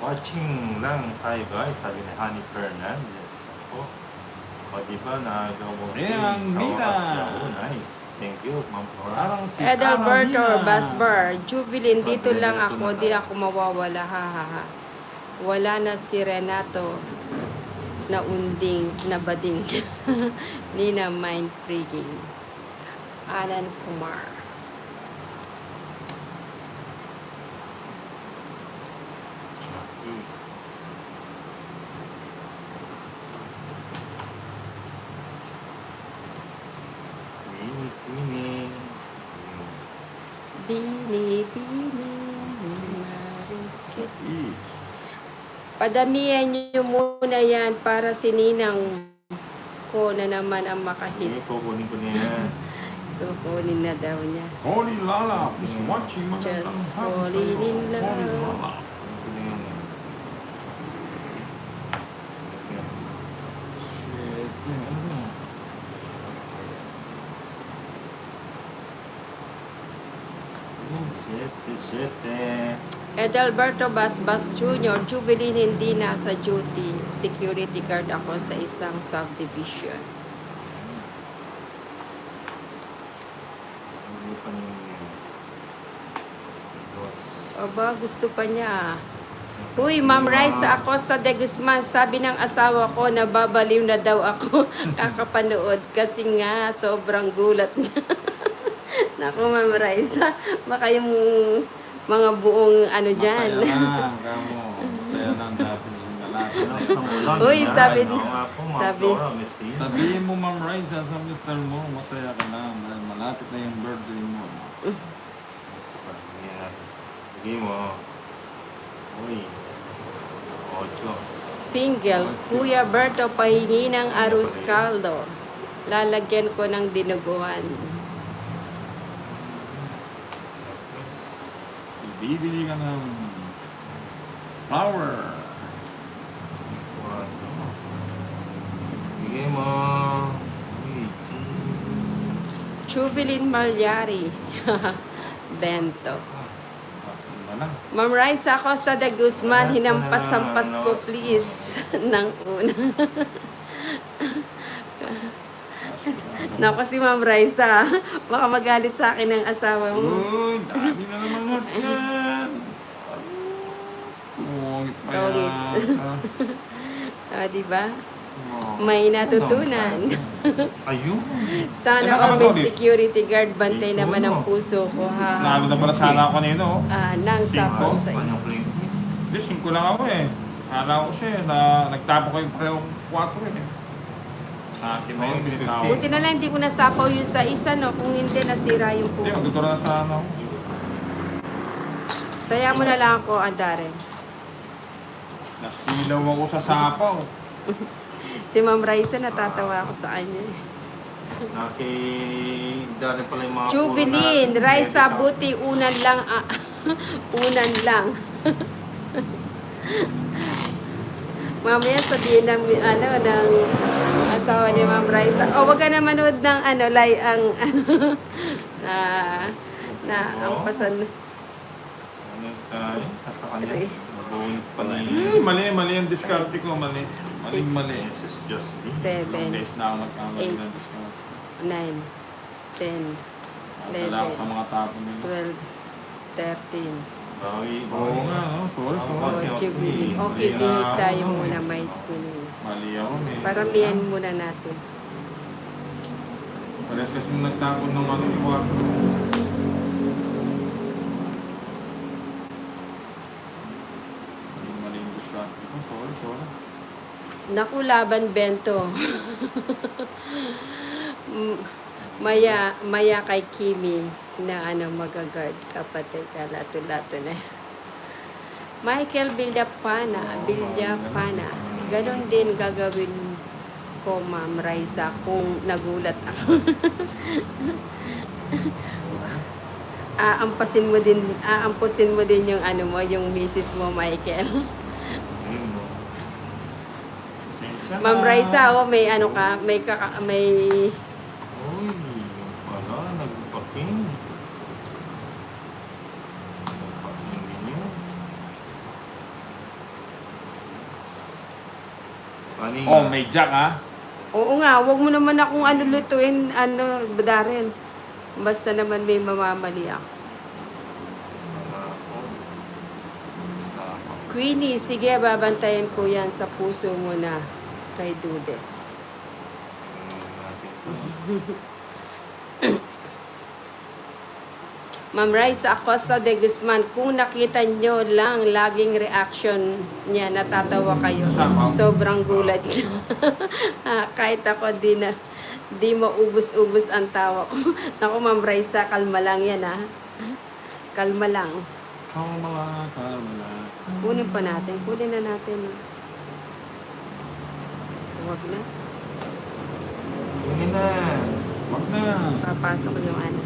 Watching lang tayo guys, sabi ni Honey Fernandez. Ako. O diba nagawang Ayan, sa Mina. oras siya. Oh, nice. Thank you, Ma'am Flora. Parang si Edalberto Aramina. Basbar, Jubilin, dito lang Dito ako, na di tayo. ako mawawala, ha ha ha. Wala na si Renato na unding, na bading. Nina mind freaking. Alan Kumar. Queenie. Bini, bini, marisit. Is. Padamihan niyo muna yan para si Ninang ko na naman ang Sige, makahits. kukunin ko niya. Kukunin na daw niya. Holy Lala is watching. Magandang Just hapon falling sa'yo. in love. Holy Lala. Kukunin ko niya. Shit. Ano ba? Shit. Edalberto Basbas Jr., Jubilin, hindi nasa duty. Security guard ako sa isang subdivision. Hindi pa niya. Aba, gusto pa niya. Uy, Ma'am Raisa Acosta de Guzman, sabi ng asawa ko, nababaliw na daw ako kakapanood kasi nga sobrang gulat niya. Naku, Ma'am Raisa, baka yung mga buong ano dyan. Masaya lang, kamo. Masaya lang dati yung malapit na yun. Uy, sabi niya. sabi- Sabihin mo, Ma'am Riza, sa mister mo, masaya ka na dahil malapit na yung birthday mo. Sige mo. Uy. Ocho. Single, Kuya Berto, pahingi ng arroz caldo. Lalagyan ko ng dinuguan. Bibili ka ng flower. Sige mo. Uy. Chubilin Malyari. Bento. Ano lang. Ma'am Raisa Acosta de Guzman, hinampas-hampas ko please ng una. Naku si Ma'am Raisa, baka magalit sa akin ng asawa mo. Uy, dami na naman nga yan. Pungit pa Pungits. yan. Diba? Oh. May natutunan. Ayun. Sana Kailan ka all ba, may Todis? security guard, bantay naman ang puso ko ha. Nalo na pala sana ako kanino. Nang sapaw sa Kanyang is. plane. Hindi, 5 lang ako eh. Kala ko siya na nagtapo kayo parehong 4 eh. Sa akin na yun, binitaw. Buti na lang hindi ko nasapaw yung sa isa no, kung hindi nasira yung Hindi, puso. magtuturo na sa ano. Kaya mo na lang ako, Andare. Nasilaw ako sa sapaw. Si Ma'am Raisa, natatawa ako sa kanya. Nakidali pala yung mga Jubilin, puro natin. Raisa, buti unan lang. Unan lang. Mamaya sabihin ng, ng asawa ni Ma'am Raisa, wag ka na manood ng ang ang pasan. Ano tayo? Sa kanya. Mabuhit pala Mali ang diskarte ko, mali. Mali. This is just me. 7, Ilang days na ako nagkamali Eight. ng diskarte. 9, 10, Nakatala ako sa mga tapon nila. 12, 13. Bawi. Oo nga, no? Sorry. Jubilin. Okay, bihig tayo muna, mates nila. Mali ako, eh. Paramihan muna natin. Parehas kasi nagtapon ng ano yung kwarto. Mali yung diskarte ko. Sorry. Naku, laban Bento. Maya kay Kimi na magagard kapatid ka lato-lato na. Michael Villapana. Ganon din gagawin ko, Ma'am Raisa, kung nagulat ako. Aampusin mo din yung yung misis mo, Michael. Ma'am Raisa, may ka, may Uy, wala, nagpaking. Nagpaking din yun. Kanina. Oh, may jack ha. Oo nga, wag mo naman akong ano lutuin, ano, Darren. Basta naman may mamamali ako. Basta ako. Queenie, sige, babantayan ko yan sa puso mo na kay Dudes. Natin to. Ma'am Raisa Acosta de Guzman, kung nakita nyo lang laging reaction niya, natatawa kayo. Sobrang gulat niya. Kahit ako di maubos-ubos ang tawa ko. Naku, Ma'am Raisa, kalma lang yan ha. Kalma lang. Kalma. Kunin pa natin. Kunin na natin. Huwag na. Yun na. Wag na. Papasok yung ano.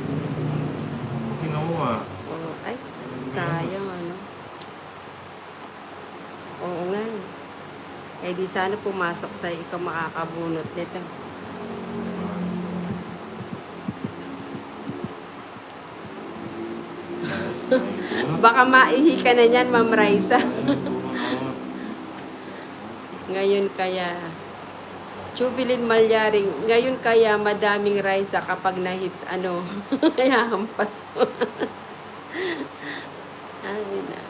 Kinuha. Oh, ay, sayang ano. Oo nga. Eh di sana pumasok sa ikaw makakabunot nito. Baka maihi ka na niyan, Ma'am Raisa. Ngayon kaya, Chubilin Malyaring, ngayon kaya madaming Raisa kapag na-hits ano, hampas mo. Ay, na.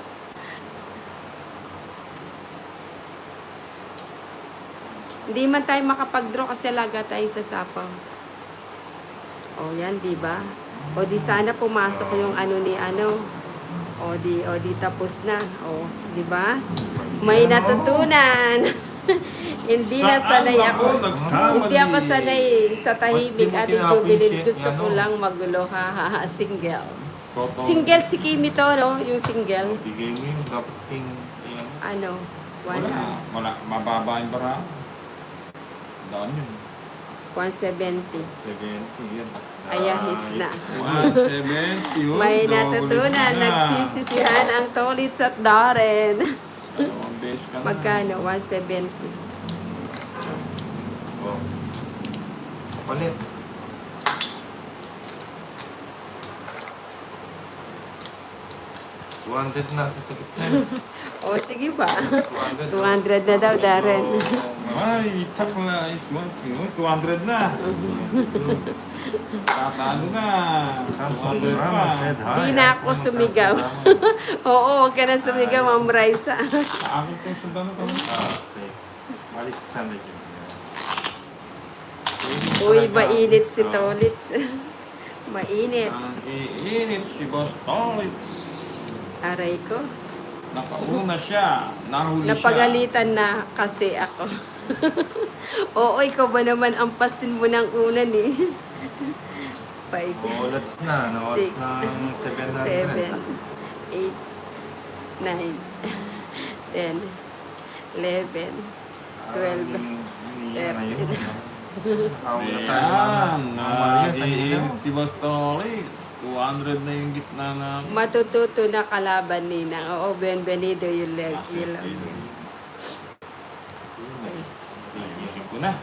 Hindi man tayo makapag-draw kasi alaga tayo sa sapaw. O yan, di ba? O di sana pumasok yung ano ni ano. O di tapos na. O, di ba? May natutunan. Hindi na sanay ako. Hindi ako sanay sa tahimik, Ate Jubilin. Gusto ko lang magulo, ha, single. Single si Kimi to, no? Yung single. Bigay mo yung dapat king. Ano? Wala. Mababa yung bara. Daan yun. 170. 70 yun. Ayan, hits na. 170 yun. May Double natutunan. hits na. Nagsisisihan ang tolits at Darren. Dalawang beses ka na. Magkano? 170. Oh. Kapalit. $200 natin sa gitna. O, sige ba? 200. 200 na daw, Darren. Ay, takla is 200 na. Tatalo na. 200 pa. Di na ako sumigaw. Oo, huwag ka na sumigaw, Ma'am Raisa. Sa akin kong sundan na to. Sige. Balik sa medyo. Uy, mainit si Tolits. Mainit. Ang iinit si Boss Tolits. Aray ko. Nakauna siya. Nahuli siya. Napagalitan na kasi ako. Oo, ikaw ba naman ang pasin mo ng unan eh. 5, Ulats na. Nawals 6, ng 7, 700. 8, 9, 10, 11, 12, Ayan. Nag-iinit si Boss Tolits. 200 na yung gitna na. matututo na kalaban ninang. Oo, bienvenido yung leg. Isip ko na.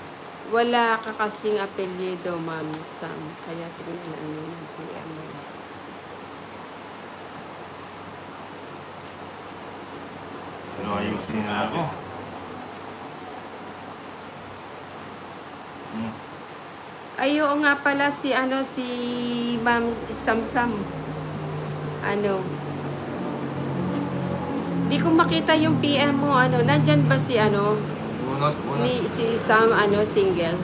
Wala ka kasing apelyido, Ma'am Sam. Kaya tingnan mo ng PM mo. So, ayusin na ako. Ay, oo nga pala si Ma'am Samsam. Ano? Di ko makita yung PM mo, nandyan ba si Bunot. si Sam, single?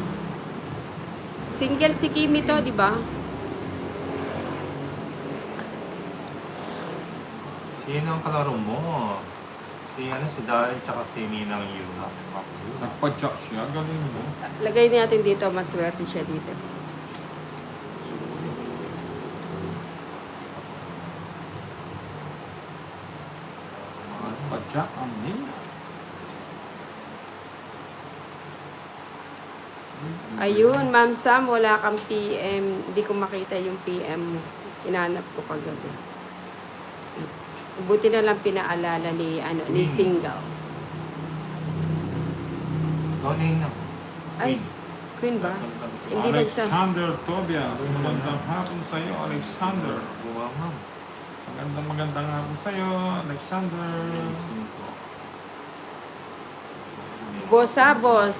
Single si Kimi to, di ba? Sino ang kalaro mo? Si Darren tsaka si Ninang Yuna. Nagpa-check siya. Galing mo. Lagay natin dito, maswerte siya dito. Nagpa-check ang nila. Ayun, Ma'am Sam, wala kang PM. Hindi ko makita yung PM mo. Hinanap ko kagabi. Buti na lang pinaalala ni Singaw. Ninang. Ay, Queen ba? Hindi nagsa. Alexander Tobias. Magandang hapon sa iyo, Alexander. Buwamam. Magandang hapon sa iyo, Alexander. Bosabos.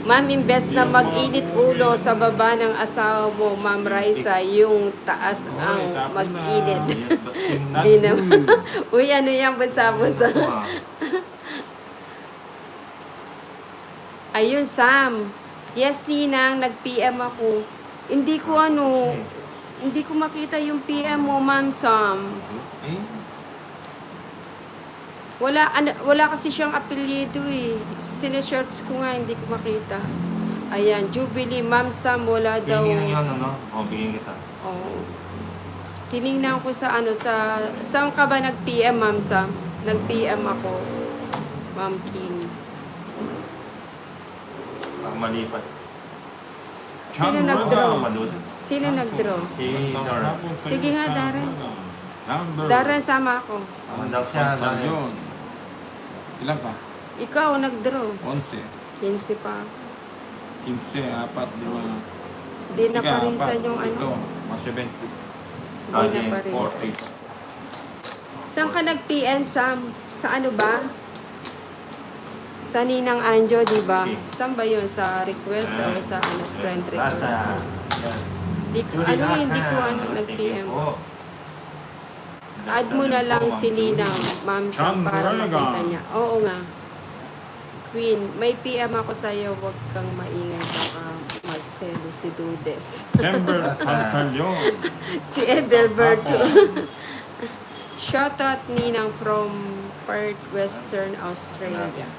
Ma'am, imbes na mag-init ulo sa baba ng asawa mo, Ma'am Raisa, yung taas ang mag-init. That's Di na. good. Uy, ano yan, bosabos? Ayun, Sam. Yes, Ninang, nag-PM ako. Hindi ko hindi ko makita yung PM mo, Ma'am Sam. Wala kasi siyang apelyido eh. Sinesearch ko nga, hindi ko makita. Ayan, Jubilee, Ma'am Sam, wala daw. Bigyan yan, ano? O, bigyan kita. Oh. Tiningnan ko sa saan ka ba nag-PM, Ma'am Sam? Nag-PM ako, Ma'am King. Malipat. Sino nag-draw? Malud. Sino nag-draw? Si Dora. Sige nga, Darren. Number. Darren, sama ako. Sama daw siya. Dahil. Yun. Ilan pa? Ikaw, nag-draw. 11. 15 pa. 15, 4, 5. Di na parisan yung ano. Ito, mga 70. Hindi na parisan. 40. Saan ka nag-PM, Sam? Sa ano ba? Sa Ninang Anjo, di ba? Saan ba yun? Sa request o sa friend request? Nasa. Yan. Hindi ko nag-PM. Add mo na lang si Ninang, Ma'am Sam, para makita niya. Oo nga. Queen, may PM ako sa'yo. Huwag kang maingay. Baka magselo si Dudes. December, Santalyon. Si Edelberto. Shoutout Ninang from Perth, Western Australia.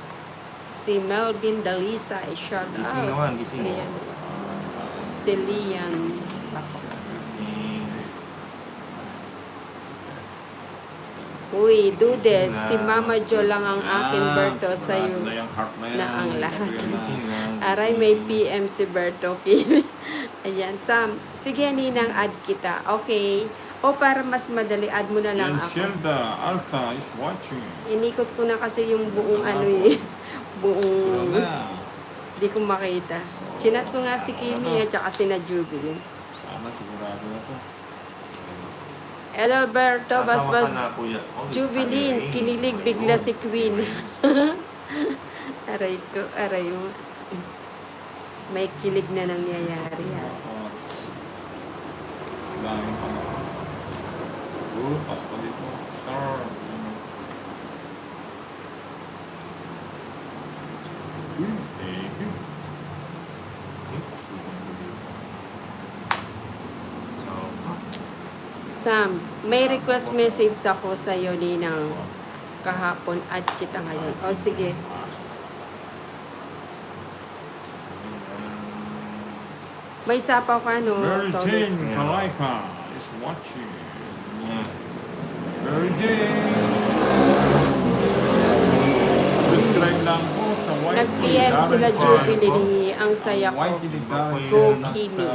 Si Melvin Dalisa, shout Gising out. naman, gising. Lian. Si Lian. Uy, Dudes, si Mama Jo lang ang aking Berto sa'yo na ang lahat. Aray, may PM si Berto Kim. Ayan, Sam. Sige, Ninang, add kita. Okay. O para mas madali, add mo na lang Yan, ako. Shelda Alta is watching. Inikot ko na kasi yung buong ano eh. Buong... Wala. Di ko makita. Chinat ko nga si Kimi at saka si na Jubilee. Sana sigurado na to. Edelberto, basbas, Jubilee, Jubilin, kinilig bigla si Queen. Aray ko, aray mo. May kilig na nangyayari ha. Daming pa na. Pasok pa dito. Star. Thank you. Sam, may request message ako sa iyo Ninang kahapon. Add kita ngayon. O sige. May sapaw ka no? Mary Thomas? Jane Kalaika is watching. Mary Jane. Subscribe lang po sa White Nag-PM sila Jubilee. Ang saya ko. White Darren Go nasa- Kimi.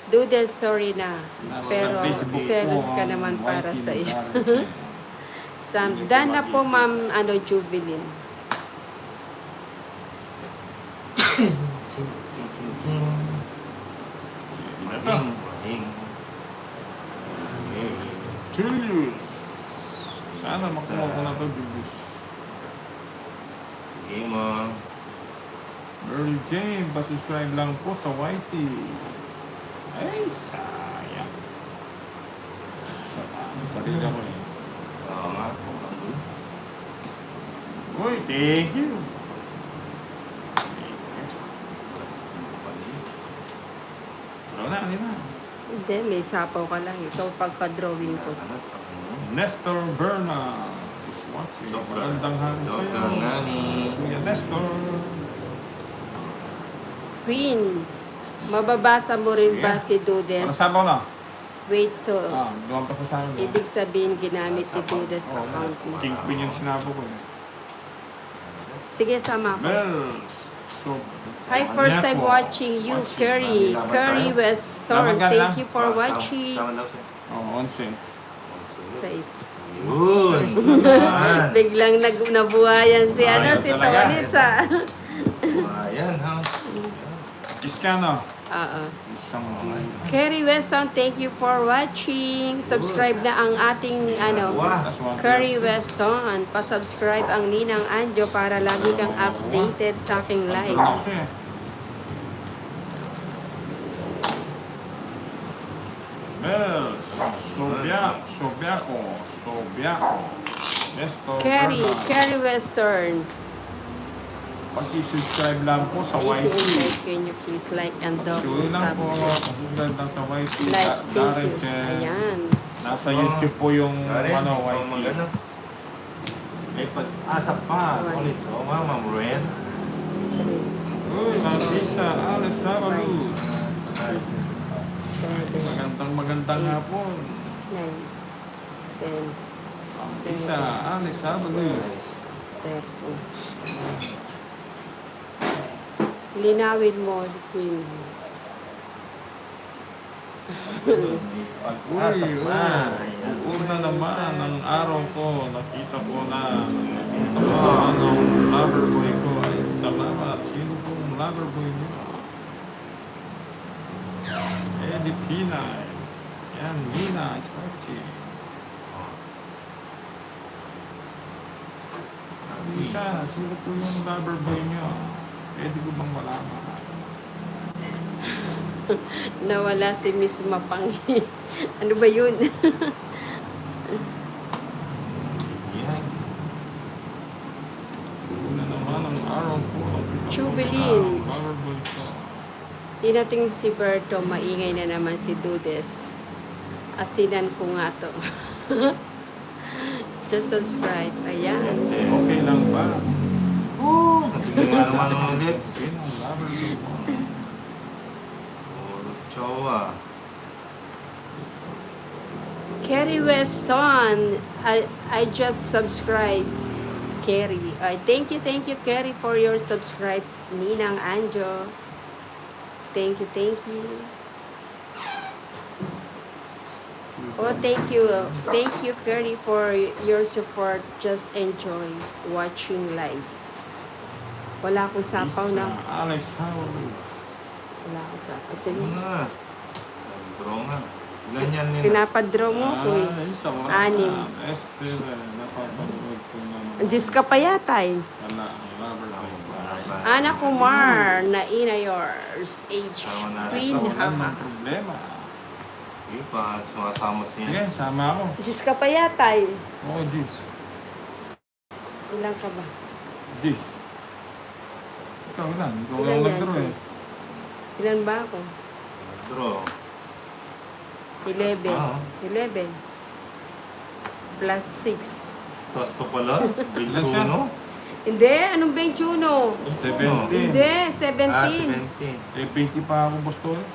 Dudes, sorry na. nasa Pero Facebook selos po ka ang naman White para Kimi sa iyo. Darren. Sam, done na po Ma'am Jubilee. Julius. Sana makuha ko na to, Julius. Mary Jane, pa-subscribe lang po sa Whitey. Ay, sayang. Sarili ko eh. Uy, thank you. Wala na, hindi na. Hindi, may sapaw ka lang. Ito pagka-drawing ko. Nestor Berna is watching. Magandang hangin sa'yo. Magandang hangin. Kuya Nestor. Queen, mababasa mo rin ba si Dudes? Ano sabaw na? Wait, so, Lumampas na sa akin. ibig sabihin ginamit ni Dudes account mo. King Queen yung sinabo ko. Sige, sama ko. Bells. So, Hi, first time watching you, Curry. Curry West Sword. Thank you for watching. Oh, 11. Sais. Yun. Biglang nabuhayan si Ayun si talaga. Tolitz ah. Ayan, ha? Iskano. Oo. Isang mga Kerry Weston, thank you for watching. Subscribe na ang ating That's one Kerry Weston. Pa-subscribe ang Ninang Anjo para lagi kang updated sa aking live. Ano siya? Bells, Sobiaco. Nesto, Kerry Western. Pag-subscribe lang po sa Easy YT. and can you please like and Pag-subscribe lang tap po, pag-subscribe lang sa YT. like, thank Darren you. Chen. Ayan. Nasa YouTube po yung Karen, YT. magano. May pag-asa pa. Ulit sa Ma'am Ren. Uy, Marisa, Alex Sabaluz. Magandang hapon. 9, 10, Marisa, Alex Sabaluz. 13. Linawin mo, Queen. Pag-asa pa. Ayan. Una naman ang araw ko, nakita ko na anong lover boy ko. Ay, salamat. Sino pong lover boy niyo? Edith Hinay. Yan, Nina, Sparky. Isa, sino po yung lover boy niyo? Pwede ko bang malaman? Nawala si Miss Mapangi. Ano ba yun? Yan. Una naman ang araw ko, nakita ko Chuvelin. na ang lover boy ko. Tinating si Berto, maingay na naman si Dudes. Asinan ko nga to. Just subscribe. Ayan. Okay lang ba? Tingnan naman ang ulit. Sino ang lover boy mo? Chowa. Kerry Weston, I just subscribed. Kerry. Thank you, Kerry, for your subscribe. Ninang Anjo. Thank you. Oh, thank you. Thank you, Kerry, for your support. Just enjoy watching live. Wala akong sapaw Isa, na. Alex Howard. Wala akong sapaw. Sige. Nga. Draw nga. Ilan yan nila? Pinapadraw mo ko eh. Isa, wala. Anim. Esther, napapanood ko na. Diyos ka pa yata eh. Wala, ang lover boy ko. Ana Kumar, na ina yours. Age Queen, Wala haha. namang problema. Sige pa, sumasama Sige, siya. sama ako. Diyos ka pa yata eh. Oo, Diyos. Ilan ka ba? Diyos. Ikaw ilan? Ikaw Ilan lang yan, nagdaro eh. Diyos? Ilan ba ako? Draw. 11. Ah. 11. Plus 6. Tapos pa pala. Ilan siya? Biltuno. Hindi, anong 21? 17. Hindi, Ah, 17. 70. Eh, 20 pa ako, Boss Torres.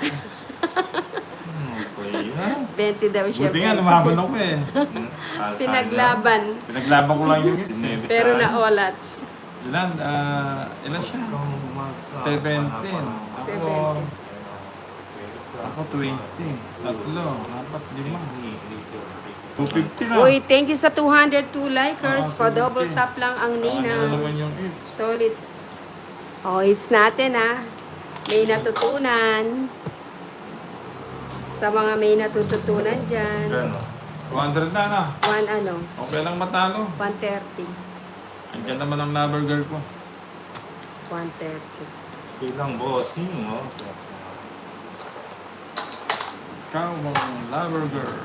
Ano ba yan? 20 daw siya. Buti nga, lumaban ako eh. Pinaglaban. Pinaglaban ko lang yung hits eh. Pero na olats. Ilan? Ilan siya? 17. Ako 20. Tatlo. Apat, lima. 250 na. Uy, thank you sa 202 likers. Pa double tap lang ang Saan na Nina. naman yung hits? Solid. Oh, it's natin ah. May natutunan. Sa mga may natututunan dyan. Gano? 200 na na. Okay lang matalo. 130. Andiyan naman ang lover girl ko. 130. Ilang bossing mo? Ikaw ang lover girl.